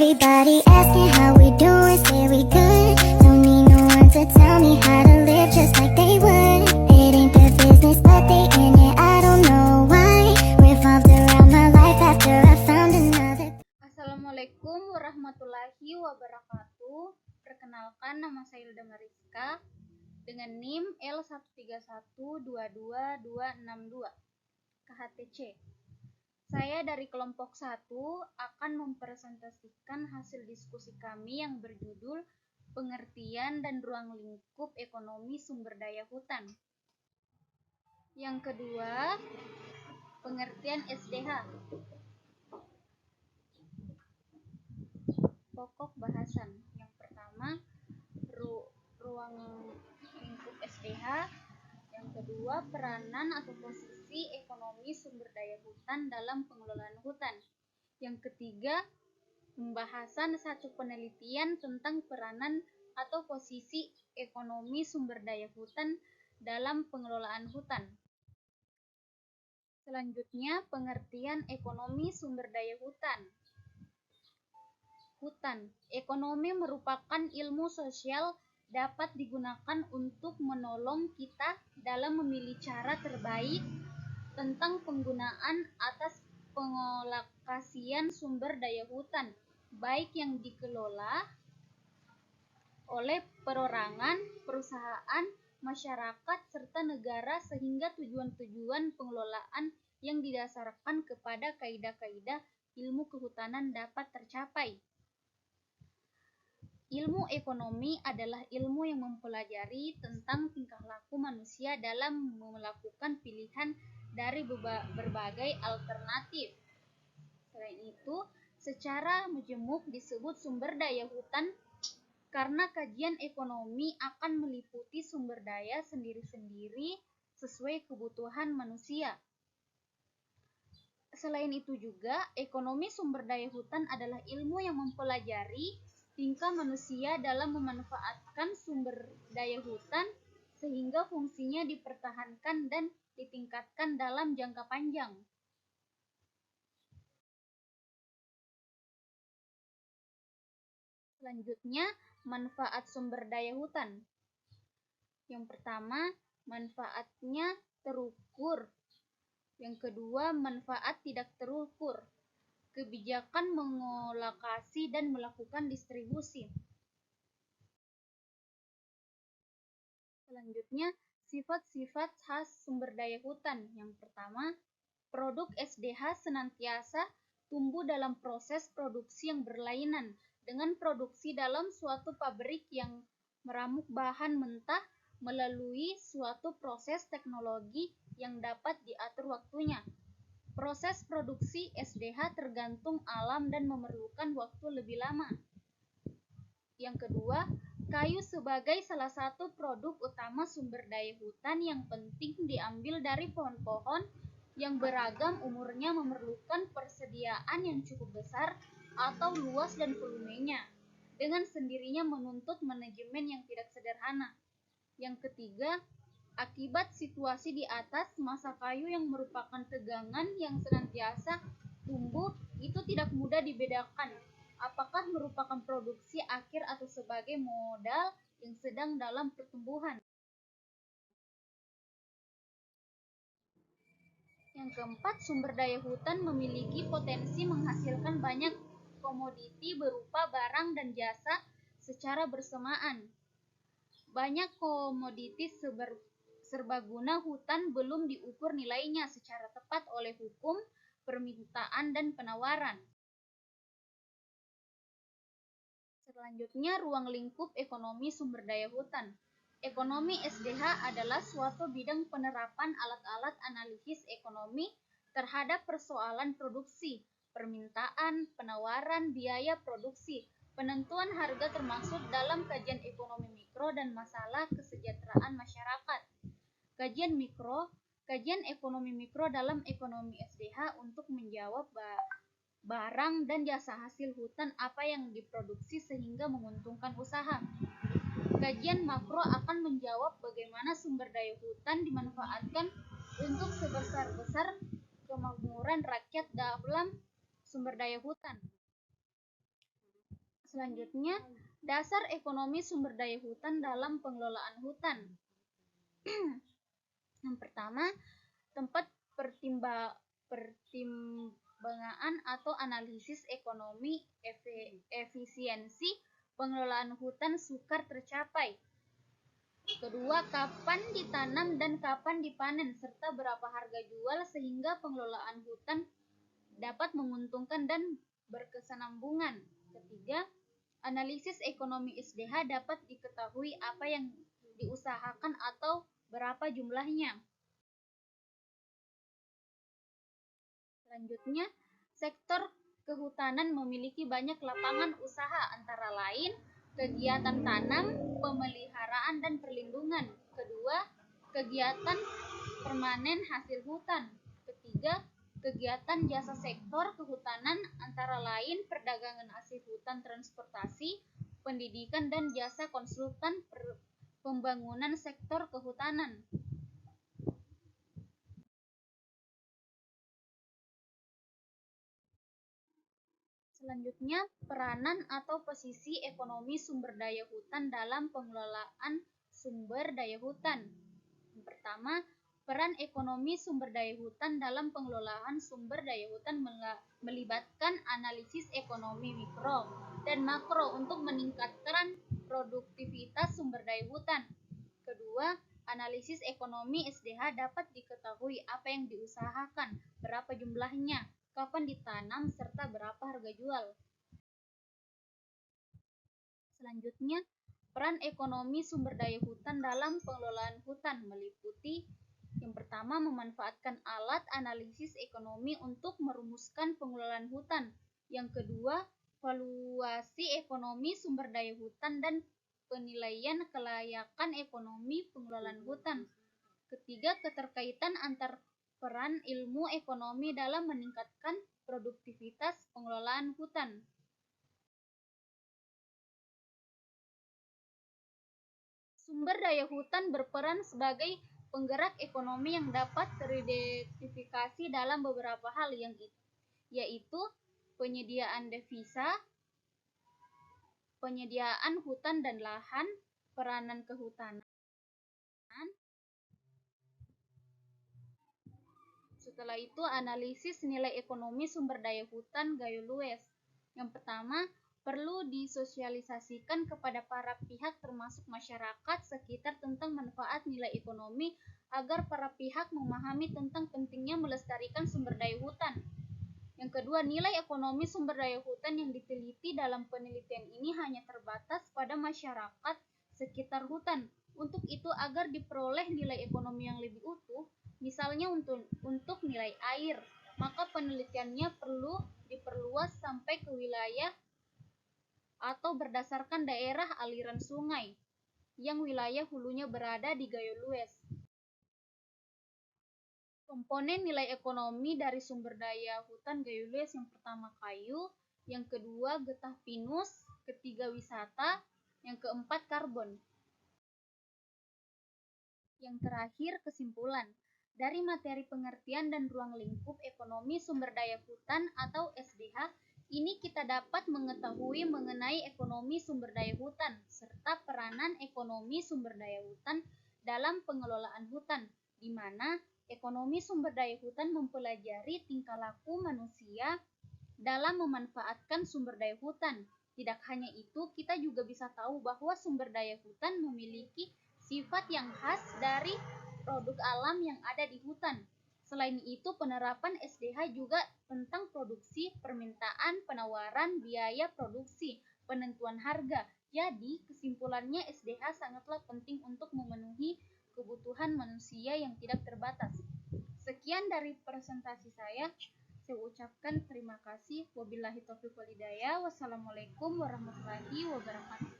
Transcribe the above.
Everybody asking how we doing, say we good. Don't need no one to tell me how to live just like they would. It ain't their business, but they in it, I don't know why. Revolved around my life after I found another. Assalamualaikum warahmatullahi wabarakatuh. Perkenalkan, nama saya Hilda Mariska dengan NIM L13122262 KHTC. Saya dari kelompok 1 akan mempresentasikan hasil diskusi kami yang berjudul Pengertian dan Ruang Lingkup Ekonomi Sumber Daya Hutan. Yang kedua, pengertian SDH. Pokok bahasan. Yang pertama, ruang lingkup SDH. Yang kedua, peranan atau posisi ekonomi sumber daya hutan dalam pengelolaan hutan. Yang ketiga, pembahasan satu penelitian tentang peranan atau posisi ekonomi sumber daya hutan dalam pengelolaan hutan. Selanjutnya, pengertian ekonomi sumber daya hutan. Hutan. Ekonomi merupakan ilmu sosial dapat digunakan untuk menolong kita dalam memilih cara terbaik tentang penggunaan atas pengalokasian sumber daya hutan, baik yang dikelola oleh perorangan, perusahaan, masyarakat, serta negara, sehingga tujuan-tujuan pengelolaan yang didasarkan kepada kaidah-kaidah ilmu kehutanan dapat tercapai. Ilmu ekonomi adalah ilmu yang mempelajari tentang tingkah laku manusia dalam melakukan pilihan dari berbagai alternatif. Selain itu, secara majemuk disebut sumber daya hutan karena kajian ekonomi akan meliputi sumber daya sendiri-sendiri sesuai kebutuhan manusia. Selain itu juga, ekonomi sumber daya hutan adalah ilmu yang mempelajari tingkah manusia dalam memanfaatkan sumber daya hutan sehingga fungsinya dipertahankan dan ditingkatkan dalam jangka panjang. Selanjutnya, manfaat sumber daya hutan. Yang pertama, manfaatnya terukur. Yang kedua, manfaat tidak terukur. Kebijakan mengalokasi dan melakukan distribusi. Selanjutnya, sifat-sifat khas sumber daya hutan. Yang pertama, produk SDH senantiasa tumbuh dalam proses produksi yang berlainan dengan produksi dalam suatu pabrik yang meramuk bahan mentah melalui suatu proses teknologi yang dapat diatur waktunya. Proses produksi SDH tergantung alam dan memerlukan waktu lebih lama. Yang kedua, kayu sebagai salah satu produk utama sumber daya hutan yang penting diambil dari pohon-pohon yang beragam umurnya memerlukan persediaan yang cukup besar atau luas dan volumenya, dengan sendirinya menuntut manajemen yang tidak sederhana. Yang ketiga, akibat situasi di atas, masa kayu yang merupakan tegangan yang senantiasa tumbuh itu tidak mudah dibedakan apakah merupakan produksi akhir atau sebagai modal yang sedang dalam pertumbuhan. Yang keempat, sumber daya hutan memiliki potensi menghasilkan banyak komoditi berupa barang dan jasa secara bersamaan. Banyak komoditi serbaguna hutan belum diukur nilainya secara tepat oleh hukum, permintaan, dan penawaran. Selanjutnya, ruang lingkup ekonomi sumber daya hutan. Ekonomi SDH adalah suatu bidang penerapan alat-alat analisis ekonomi terhadap persoalan produksi, permintaan, penawaran, biaya produksi, penentuan harga termasuk dalam kajian ekonomi mikro dan masalah kesejahteraan masyarakat. Kajian ekonomi mikro dalam ekonomi SDH untuk menjawab barang dan jasa hasil hutan apa yang diproduksi sehingga menguntungkan usaha. Kajian makro akan menjawab bagaimana sumber daya hutan dimanfaatkan untuk sebesar-besar kemakmuran rakyat dalam sumber daya hutan. Selanjutnya, dasar ekonomi sumber daya hutan dalam pengelolaan hutan. Yang pertama, tempat pertimbangan atau analisis ekonomi efisiensi pengelolaan hutan sukar tercapai. Kedua, kapan ditanam dan kapan dipanen serta berapa harga jual sehingga pengelolaan hutan dapat menguntungkan dan berkesinambungan. Ketiga, analisis ekonomi SDH dapat diketahui apa yang diusahakan atau berapa jumlahnya. Selanjutnya, sektor kehutanan memiliki banyak lapangan usaha, antara lain kegiatan tanam, pemeliharaan, dan perlindungan. Kedua, kegiatan permanen hasil hutan. Ketiga, kegiatan jasa sektor kehutanan, antara lain perdagangan hasil hutan, transportasi, pendidikan, dan jasa konsultan pembangunan sektor kehutanan. Selanjutnya, peranan atau posisi ekonomi sumber daya hutan dalam pengelolaan sumber daya hutan. Yang pertama, peran ekonomi sumber daya hutan dalam pengelolaan sumber daya hutan melibatkan analisis ekonomi mikro dan makro untuk meningkatkan produktivitas sumber daya hutan. Kedua, analisis ekonomi SDH dapat diketahui apa yang diusahakan, berapa jumlahnya, kapan ditanam, serta berapa harga jual. Selanjutnya, peran ekonomi sumber daya hutan dalam pengelolaan hutan meliputi yang pertama, memanfaatkan alat analisis ekonomi untuk merumuskan pengelolaan hutan. Yang kedua, valuasi ekonomi sumber daya hutan dan penilaian kelayakan ekonomi pengelolaan hutan. Ketiga, keterkaitan antar peran ilmu ekonomi dalam meningkatkan produktivitas pengelolaan hutan. Sumber daya hutan berperan sebagai penggerak ekonomi yang dapat teridentifikasi dalam beberapa hal, yaitu penyediaan devisa, penyediaan hutan dan lahan, peranan kehutanan. Setelah itu, analisis nilai ekonomi sumber daya hutan Gayo Lues. Yang pertama, perlu disosialisasikan kepada para pihak termasuk masyarakat sekitar tentang manfaat nilai ekonomi agar para pihak memahami tentang pentingnya melestarikan sumber daya hutan. Yang kedua, nilai ekonomi sumber daya hutan yang diteliti dalam penelitian ini hanya terbatas pada masyarakat sekitar hutan. Untuk itu, agar diperoleh nilai ekonomi yang lebih utuh, misalnya untuk nilai air, maka penelitiannya perlu diperluas sampai ke wilayah atau berdasarkan daerah aliran sungai yang wilayah hulunya berada di Gayo Lues. Komponen nilai ekonomi dari sumber daya hutan Gayo Lues yang pertama kayu, yang kedua getah pinus, ketiga wisata, yang keempat karbon. Yang terakhir, kesimpulan. Dari materi pengertian dan ruang lingkup ekonomi sumber daya hutan atau SDH, ini kita dapat mengetahui mengenai ekonomi sumber daya hutan, serta peranan ekonomi sumber daya hutan dalam pengelolaan hutan, di mana ekonomi sumber daya hutan mempelajari tingkah laku manusia dalam memanfaatkan sumber daya hutan. Tidak hanya itu, kita juga bisa tahu bahwa sumber daya hutan memiliki sifat yang khas dari produk alam yang ada di hutan. Selain itu, penerapan SDH juga tentang produksi, permintaan, penawaran, biaya produksi, penentuan harga. Jadi, kesimpulannya SDH sangatlah penting untuk memenuhi kebutuhan manusia yang tidak terbatas. Sekian dari presentasi saya. Saya ucapkan terima kasih. Wabillahi taufiq wal hidayah. Wassalamualaikum warahmatullahi wabarakatuh.